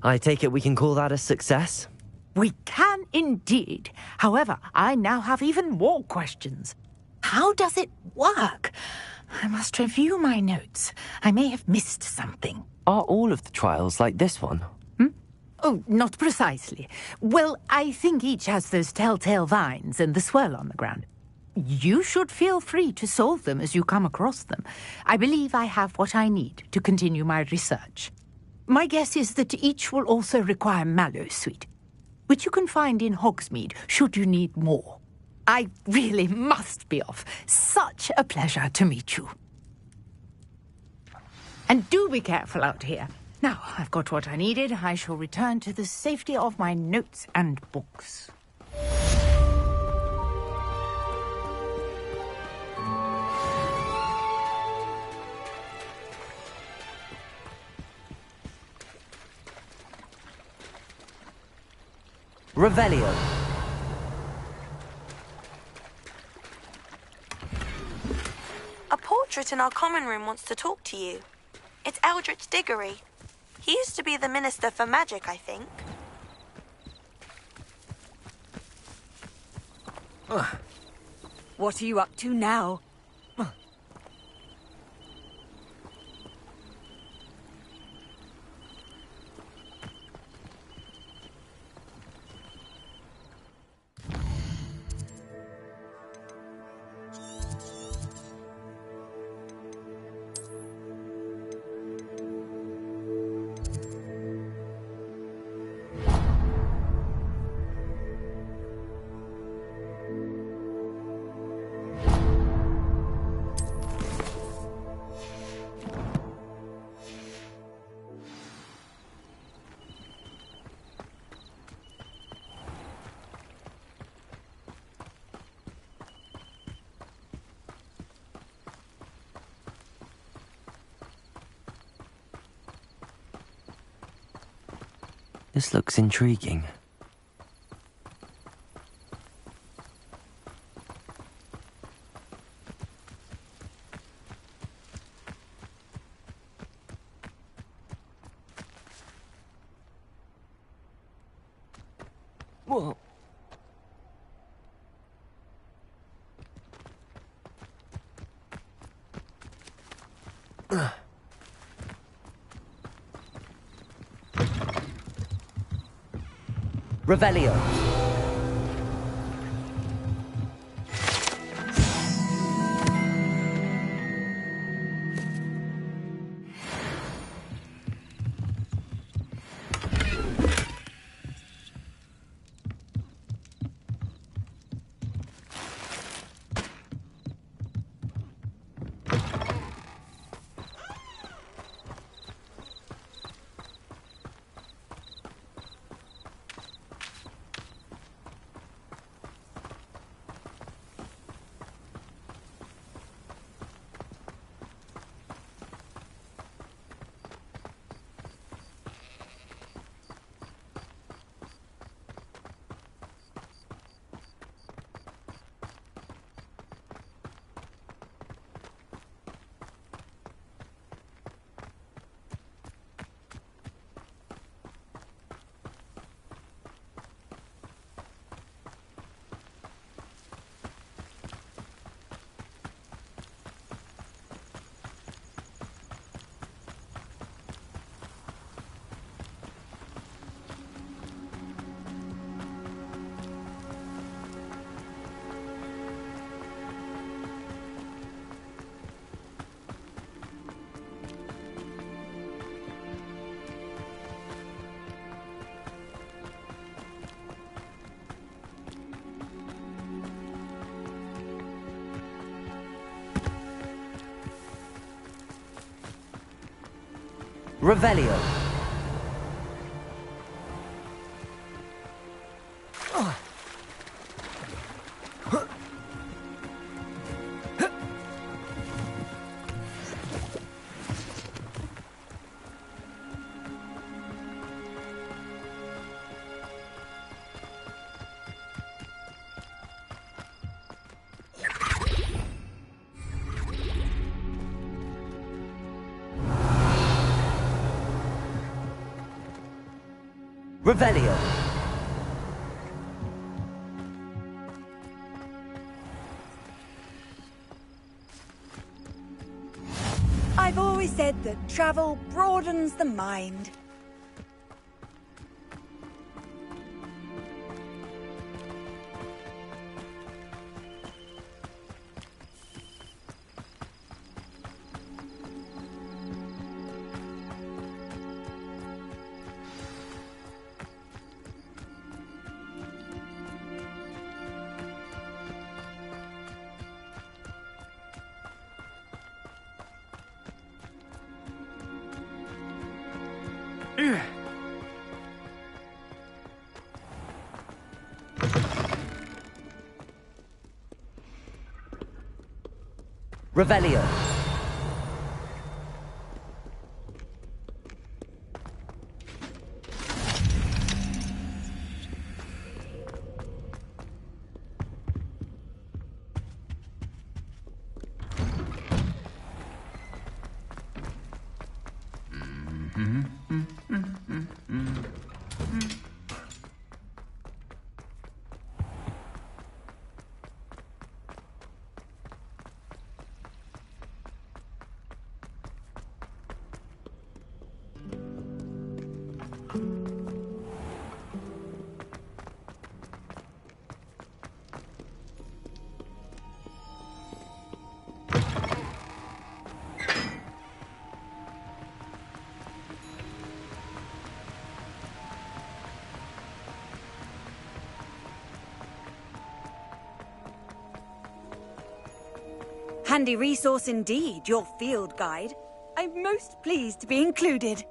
I take it we can call that a success? We can indeed. However, I now have even more questions. How does it work? I must review my notes. I may have missed something. Are all of the trials like this one? Oh, not precisely. Well, I think each has those telltale vines and the swirl on the ground. You should feel free to solve them as you come across them. I believe I have what I need to continue my research. My guess is that each will also require mallowsweet, which you can find in Hogsmeade should you need more. I really must be off. Such a pleasure to meet you. And do be careful out here. Now, I've got what I needed. I shall return to the safety of my notes and books. Revelio. A portrait in our common room wants to talk to you. It's Eldritch Diggory. He used to be the Minister for Magic, I think. What are you up to now? This looks intriguing. Whoa. Revelio. Revelio. Revelio. I've always said that travel broadens the mind. Revelio. Handy resource indeed, your field guide. I'm most pleased to be included.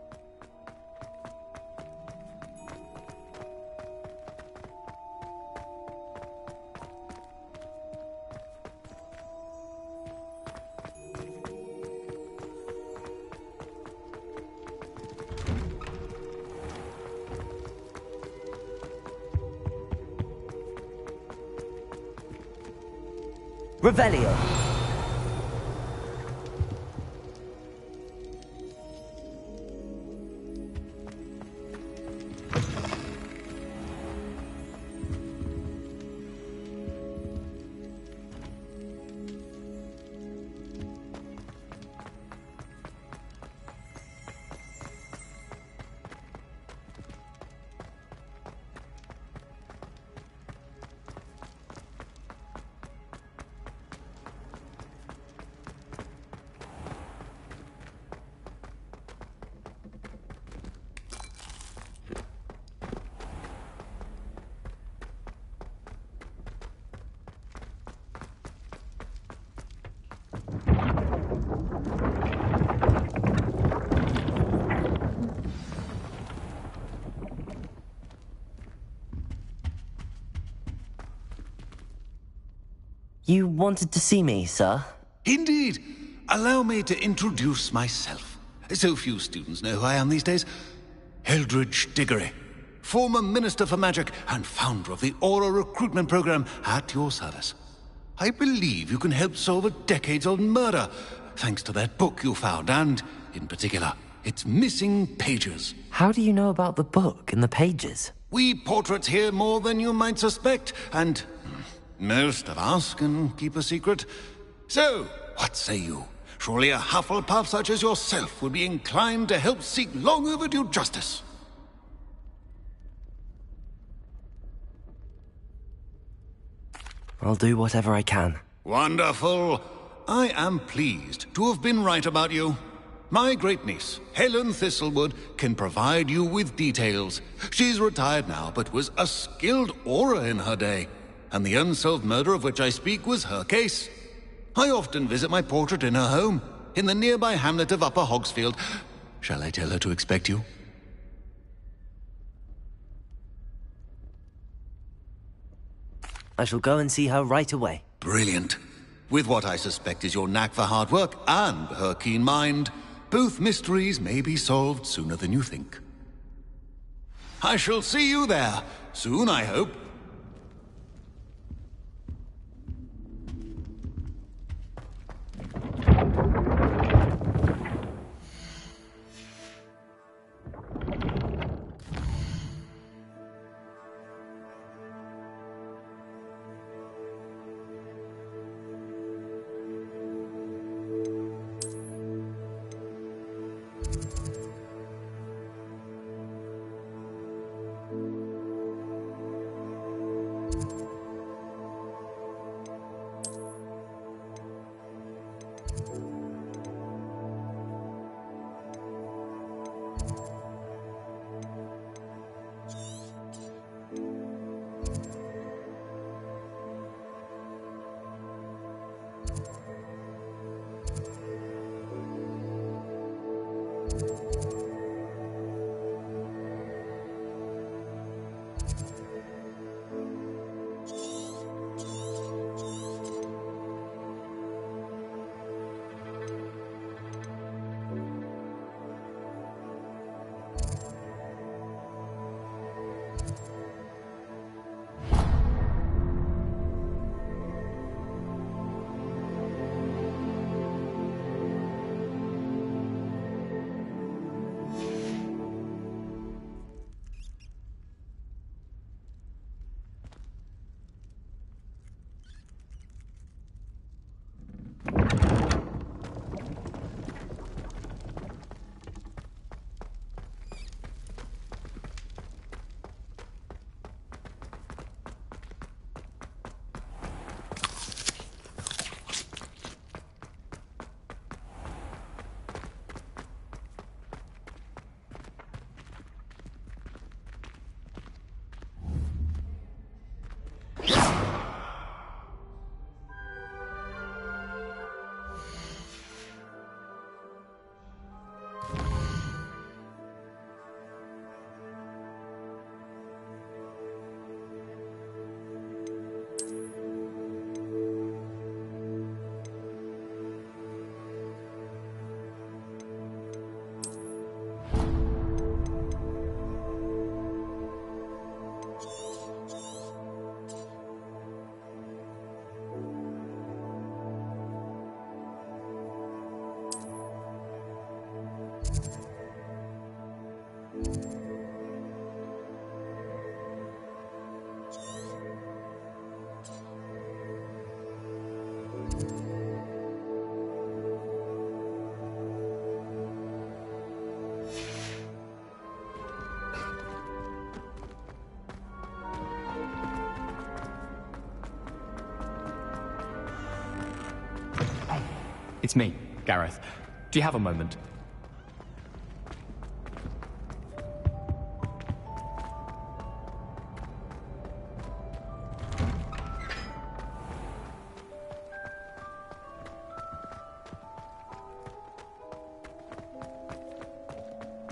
Revelio. You wanted to see me, sir? Indeed. Allow me to introduce myself. So few students know who I am these days. Eldridge Diggory, former Minister for Magic and founder of the Aura recruitment program at your service. I believe you can help solve a decades-old murder, thanks to that book you found, and, in particular, its missing pages. How do you know about the book and the pages? We portraits hear more than you might suspect, and most of us can keep a secret. So, what say you? Surely a Hufflepuff such as yourself would be inclined to help seek long overdue justice. I'll do whatever I can. Wonderful. I am pleased to have been right about you. My great-niece, Helen Thistlewood, can provide you with details. She's retired now, but was a skilled aura in her day. And the unsolved murder of which I speak was her case. I often visit my portrait in her home, in the nearby hamlet of Upper Hogsfield. Shall I tell her to expect you? I shall go and see her right away. Brilliant. With what I suspect is your knack for hard work and her keen mind, both mysteries may be solved sooner than you think. I shall see you there, soon I hope. It's me, Gareth. Do you have a moment?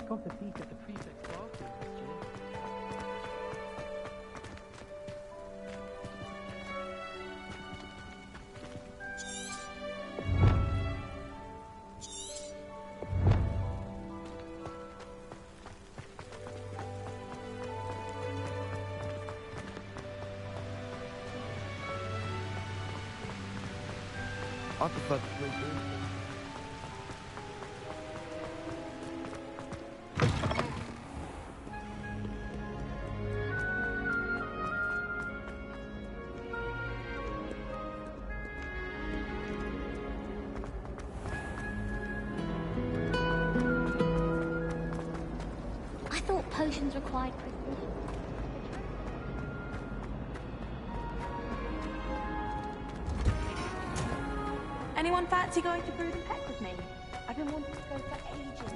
Got a peek at the prefect's bathroom, actually. I prefer the blue boots. I thought potions required precision. Anyone fancy going to Brood and Peck with me? I've been wanting to go for ages.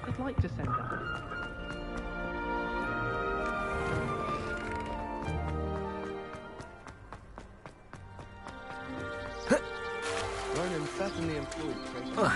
I'd like to send that. Ronan certainly employed trade.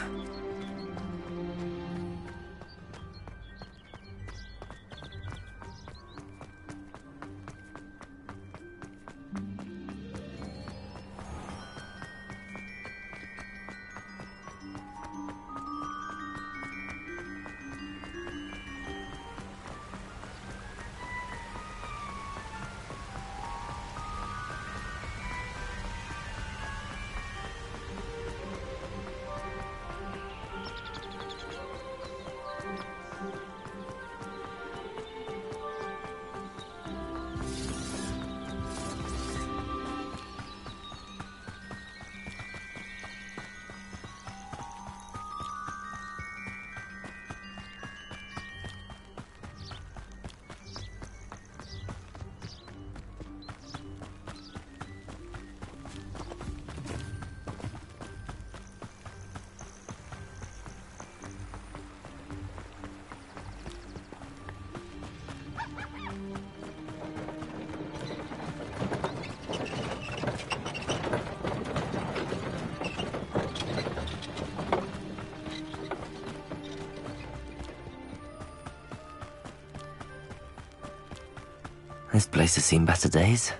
This place has seen better days.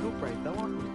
You're brave though, aren't you?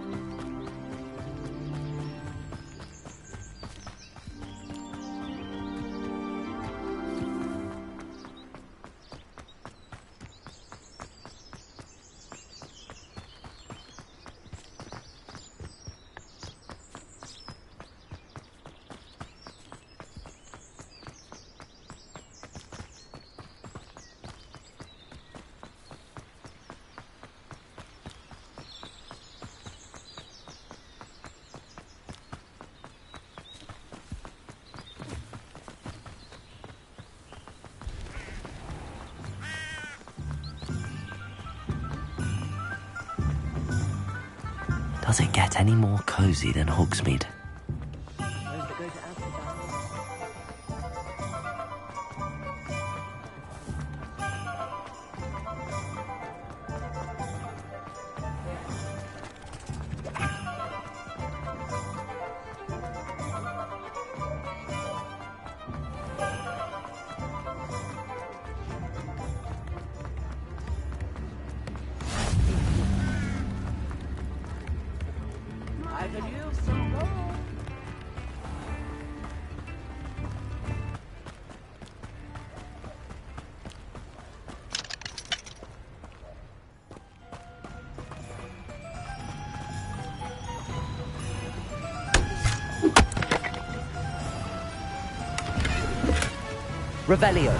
Does it get any more cozy than Hogsmeade? I could use some gold. Revelio.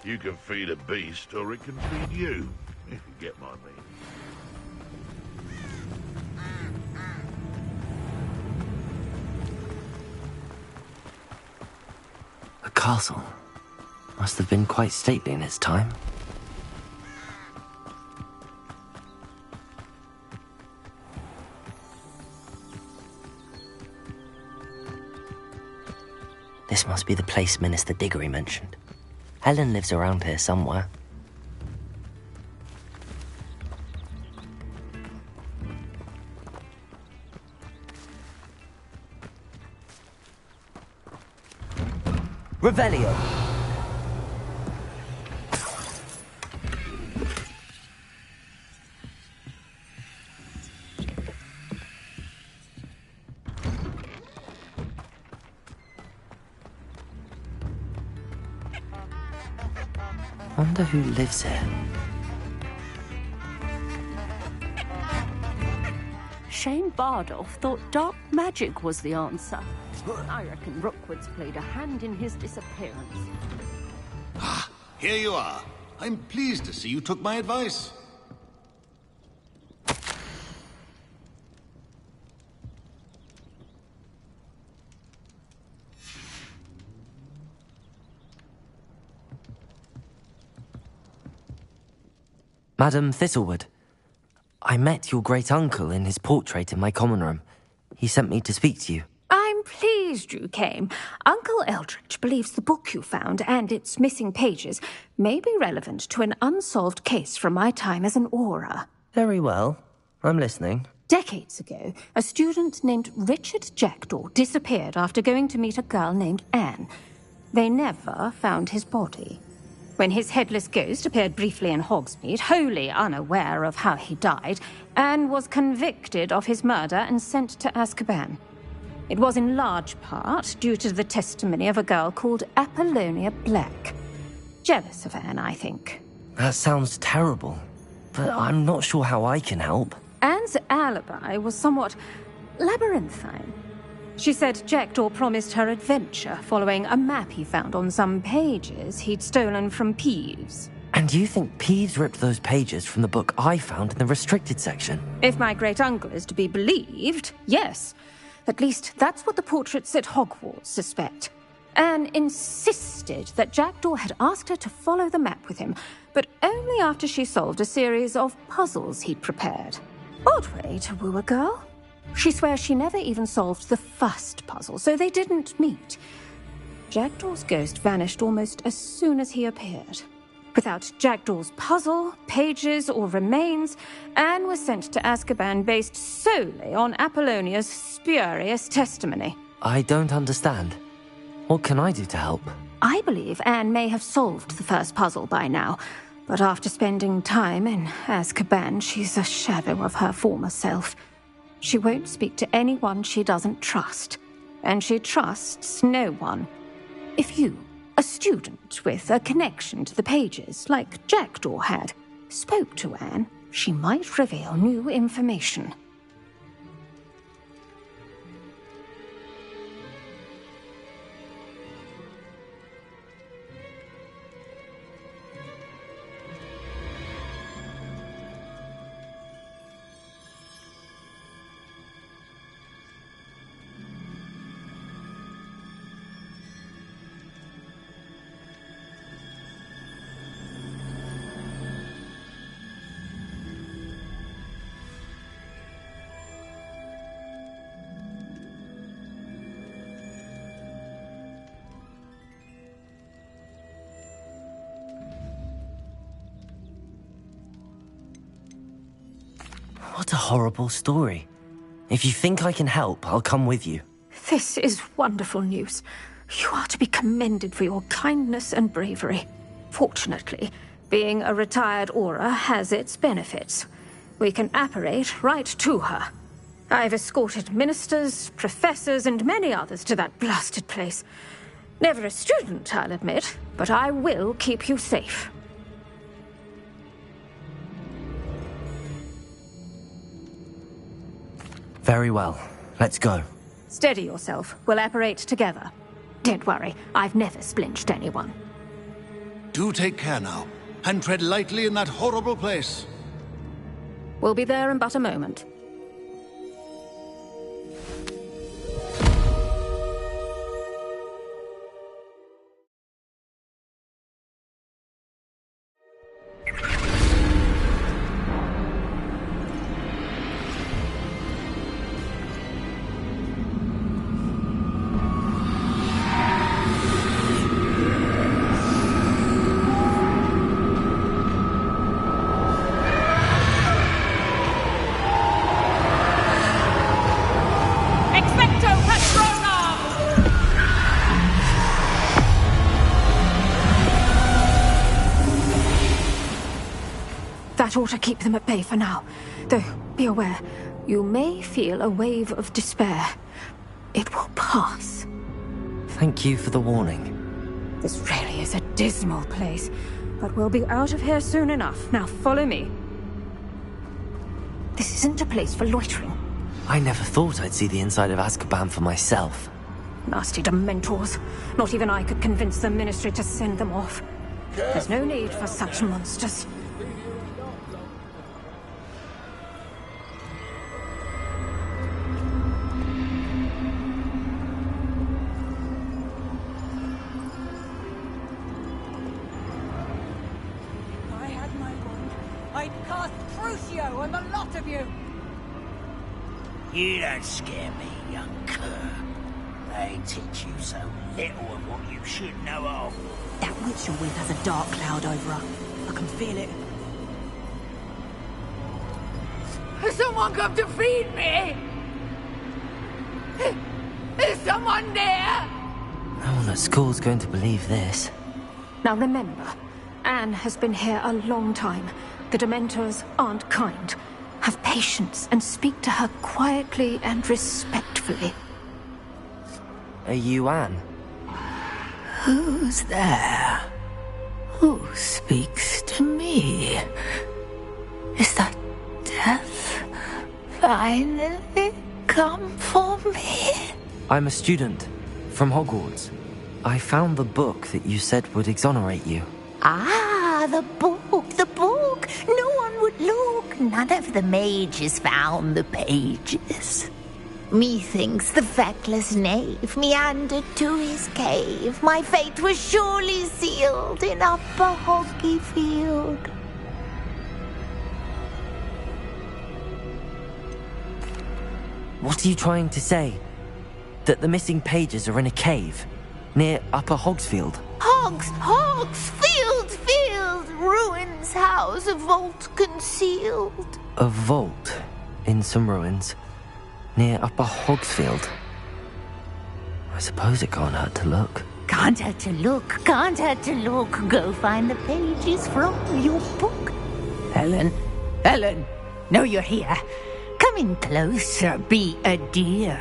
You can feed a beast, or it can feed you, if you get my meaning. A castle. Must have been quite stately in its time. This must be the place Minister Diggory mentioned. Helen lives around here somewhere. Revelio. Wonder who lives here. Shane Bardolph thought dark magic was the answer. I reckon Rookwood's played a hand in his disappearance. Ah, here you are. I'm pleased to see you took my advice. Madam Thistlewood, I met your great-uncle in his portrait in my common room. He sent me to speak to you. I'm pleased you came. Uncle Eldridge believes the book you found and its missing pages may be relevant to an unsolved case from my time as an aura. Very well. I'm listening. Decades ago, a student named Richard Jackdaw disappeared after going to meet a girl named Anne. They never found his body. When his headless ghost appeared briefly in Hogsmeade, wholly unaware of how he died, Anne was convicted of his murder and sent to Azkaban. It was in large part due to the testimony of a girl called Apollonia Black. Jealous of Anne, I think. That sounds terrible, but I'm not sure how I can help. Anne's alibi was somewhat labyrinthine. She said Jackdaw promised her adventure following a map he found on some pages he'd stolen from Peeves. And you think Peeves ripped those pages from the book I found in the restricted section? If my great-uncle is to be believed, yes. At least that's what the portraits at Hogwarts suspect. Anne insisted that Jackdaw had asked her to follow the map with him, but only after she solved a series of puzzles he'd prepared. Odd way to woo a girl. She swears she never even solved the first puzzle, so they didn't meet. Jackdaw's ghost vanished almost as soon as he appeared. Without Jackdaw's puzzle, pages, or remains, Anne was sent to Azkaban based solely on Apollonia's spurious testimony. I don't understand. What can I do to help? I believe Anne may have solved the first puzzle by now, but after spending time in Azkaban, she's a shadow of her former self. She won't speak to anyone she doesn't trust, and she trusts no one. If you, a student with a connection to the pages, like Jackdaw had, spoke to Anne, she might reveal new information. What a horrible story. If you think I can help, I'll come with you. This is wonderful news. You are to be commended for your kindness and bravery. Fortunately, being a retired Auror has its benefits. We can apparate right to her. I've escorted ministers, professors, and many others to that blasted place. Never a student, I'll admit, but I will keep you safe. Very well. Let's go. Steady yourself. We'll apparate together. Don't worry, I've never splinched anyone. Do take care now, and tread lightly in that horrible place. We'll be there in but a moment. That ought to keep them at bay for now. Though, be aware, you may feel a wave of despair. It will pass. Thank you for the warning. This really is a dismal place, but we'll be out of here soon enough. Now follow me. This isn't a place for loitering. I never thought I'd see the inside of Azkaban for myself. Nasty Dementors. Not even I could convince the Ministry to send them off. There's no need for such monsters. You don't scare me, young cur. They teach you so little of what you should know of. That witch you're with has a dark cloud over her. I can feel it. Someone come to feed me! Is someone there? No one at school's going to believe this. Now remember, Anne has been here a long time. The Dementors aren't kind. Have patience and speak to her quietly and respectfully. Are you Anne? Who's there? Who speaks to me? Is that death finally come for me? I'm a student from Hogwarts. I found the book that you said would exonerate you. Ah, the book. No one would look. None of the mages found the pages. Methinks the feckless knave meandered to his cave. My fate was surely sealed in Upper Hoggyfield. What are you trying to say? That the missing pages are in a cave near Upper Hogsfield? Field, ruins house, a vault concealed. A vault in some ruins near Upper Hogsfield. I suppose it can't hurt to look. Can't hurt to look. Go find the pages from your book. Helen, know you're here. Come in closer, be a dear.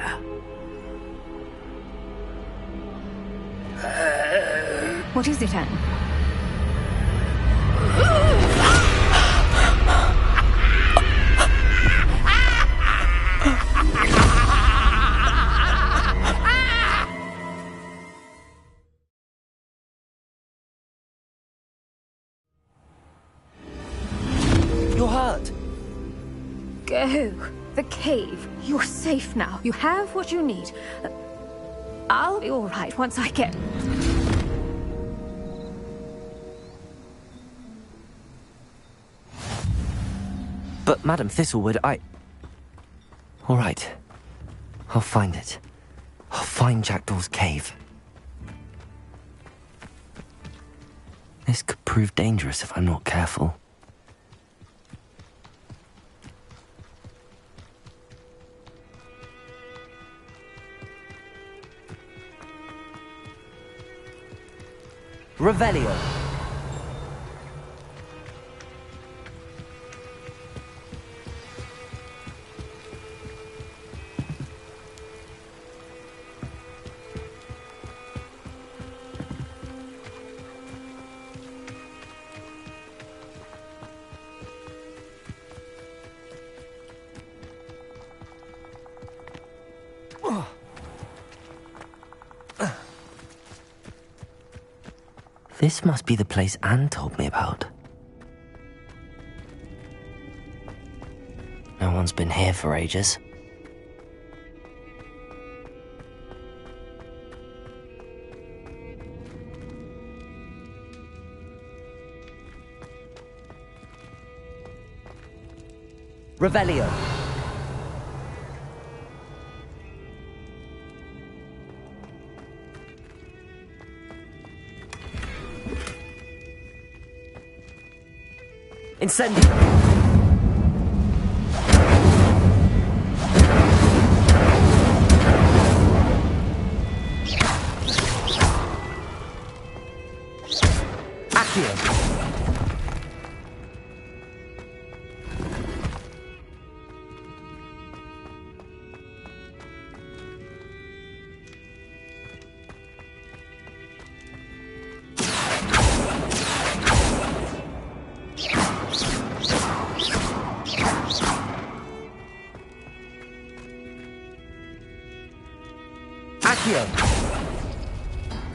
What is it, Anne? You're hurt. Go. The cave. You're safe now. You have what you need. I'll be all right once I get... But, Madam Thistlewood, All right. I'll find it. I'll find Jackdaw's cave. This could prove dangerous if I'm not careful. Revelio. This must be the place Anne told me about. No one's been here for ages. Revelio. Incendio. Accio.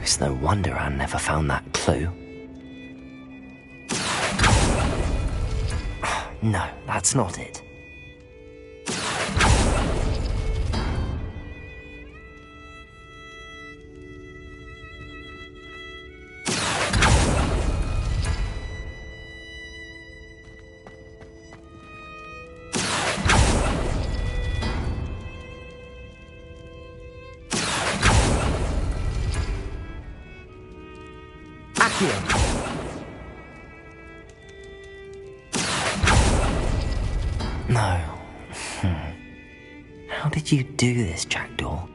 It's no wonder Anne never found that clue. No, that's not it. No. How did you do this, Jackdaw?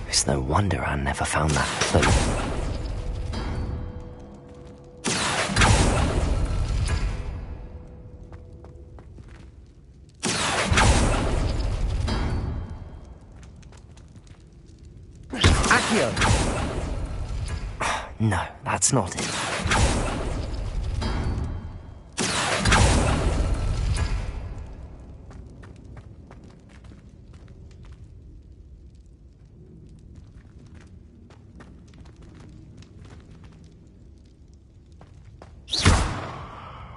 It's no wonder Anne never found that clue. No, that's not it.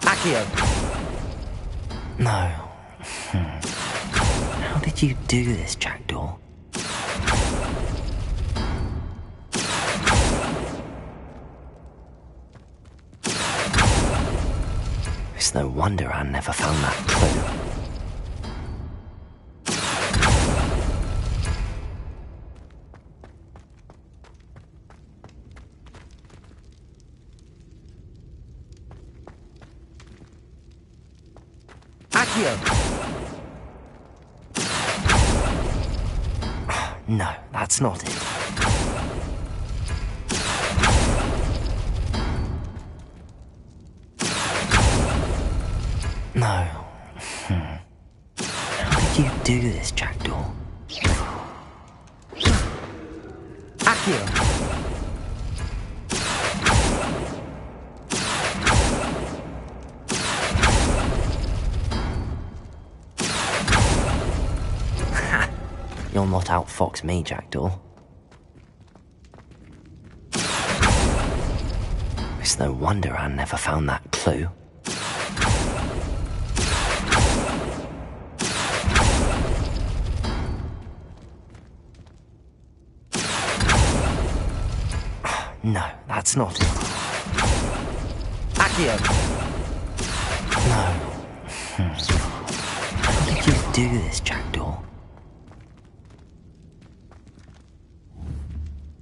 Accio. No. How did you do this, Jackdaw? It's no wonder Anne never found that clue. Accio! No, that's not it. No. How did you do this, Jackdaw? Accio! You'll not outfox me, Jackdaw. It's no wonder Anne never found that clue. No, that's not it. Accio! No. How did you do this, Jackdaw?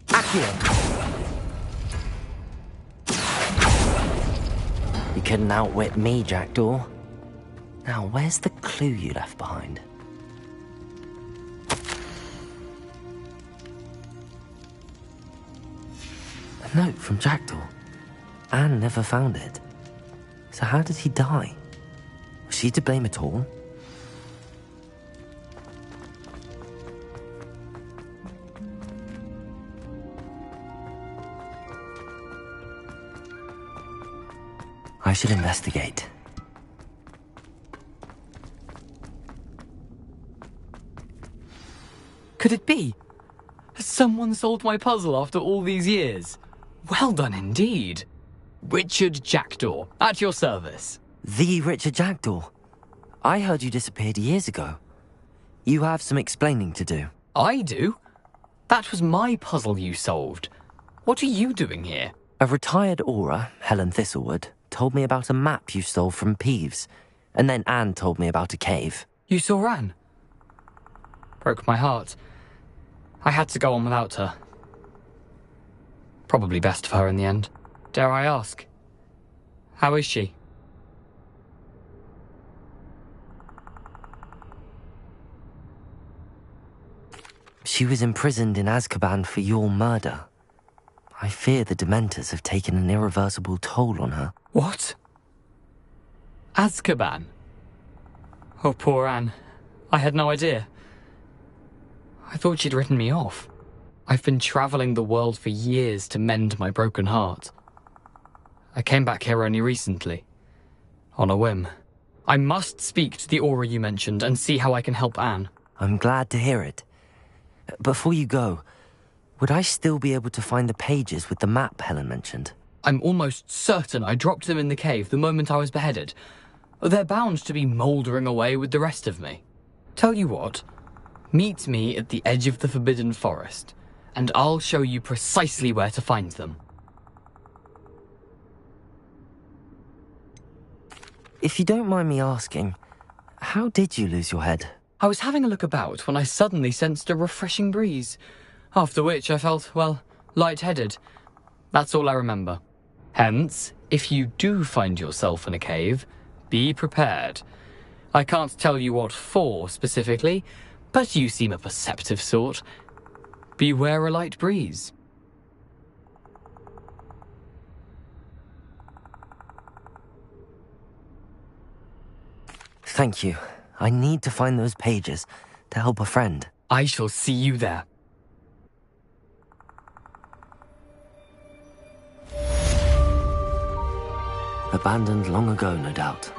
Accio! You couldn't outwit me, Jackdaw. Now, where's the clue you left behind? note from Jackdaw. Anne never found it. So how did he die? Was she to blame at all? I should investigate. Could it be? Has someone solved my puzzle after all these years? Well done indeed. Richard Jackdaw, at your service. The Richard Jackdaw. I heard you disappeared years ago. You have some explaining to do. I do? That was my puzzle you solved. What are you doing here? A retired aura, Helen Thistlewood, told me about a map you stole from Peeves, and then Anne told me about a cave. You saw Anne? Broke my heart. I had to go on without her. Probably best for her in the end. Dare I ask? How is she? She was imprisoned in Azkaban for your murder. I fear the Dementors have taken an irreversible toll on her. What? Azkaban? Oh, poor Anne. I had no idea. I thought she'd written me off. I've been travelling the world for years to mend my broken heart. I came back here only recently. On a whim. I must speak to the aura you mentioned and see how I can help Anne. I'm glad to hear it. Before you go, would I still be able to find the pages with the map Helen mentioned? I'm almost certain I dropped them in the cave the moment I was beheaded. They're bound to be mouldering away with the rest of me. Tell you what, meet me at the edge of the Forbidden Forest, and I'll show you precisely where to find them. If you don't mind me asking, how did you lose your head? I was having a look about when I suddenly sensed a refreshing breeze, after which I felt, well, lightheaded. That's all I remember. Hence, if you do find yourself in a cave, be prepared. I can't tell you what for specifically, but you seem a perceptive sort. Beware a light breeze. Thank you. I need to find those pages to help a friend. I shall see you there. Abandoned long ago, no doubt.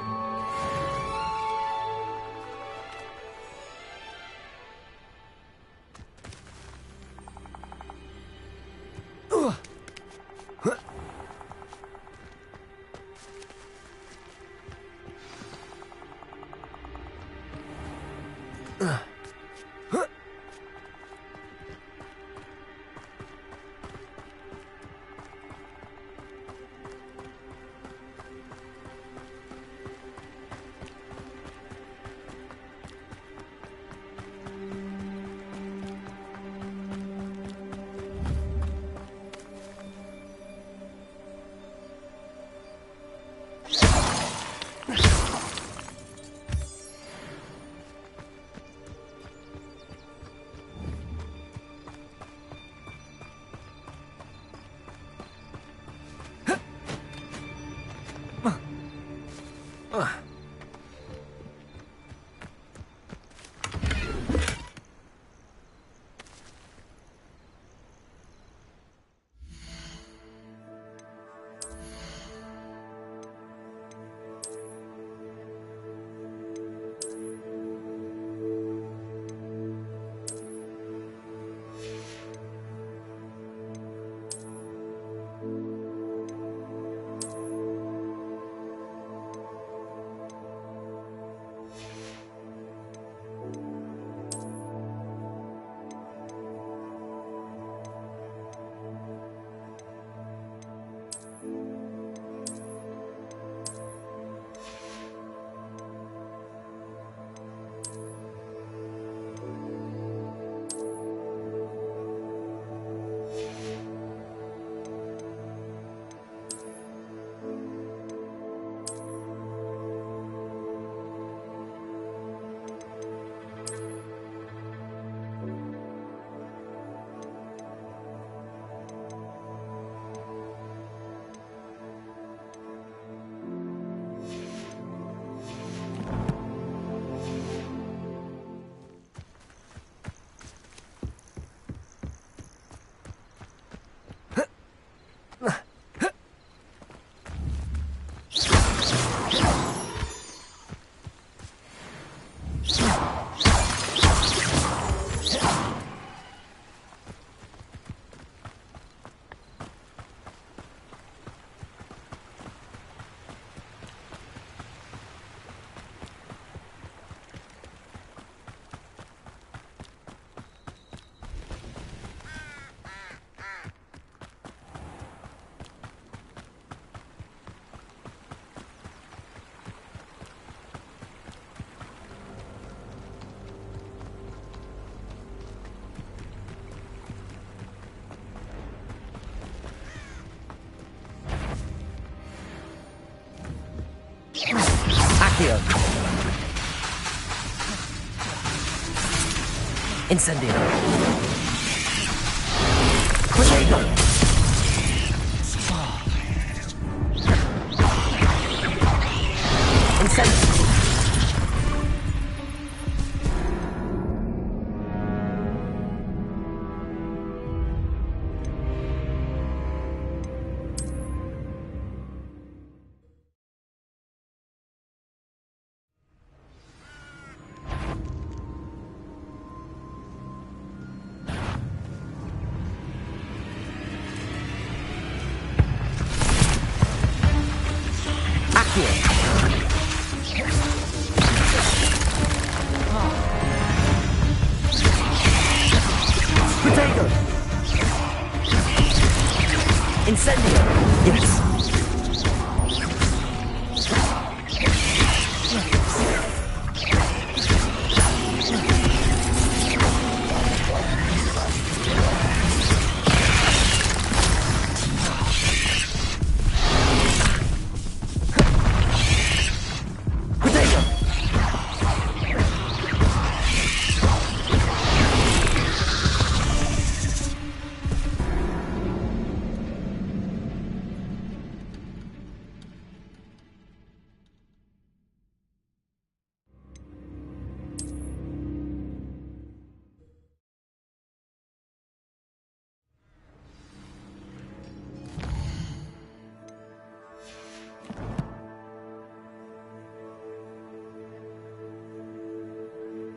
Accio. Incendio. Protego. Incendio. Protego. Incendio. Yes.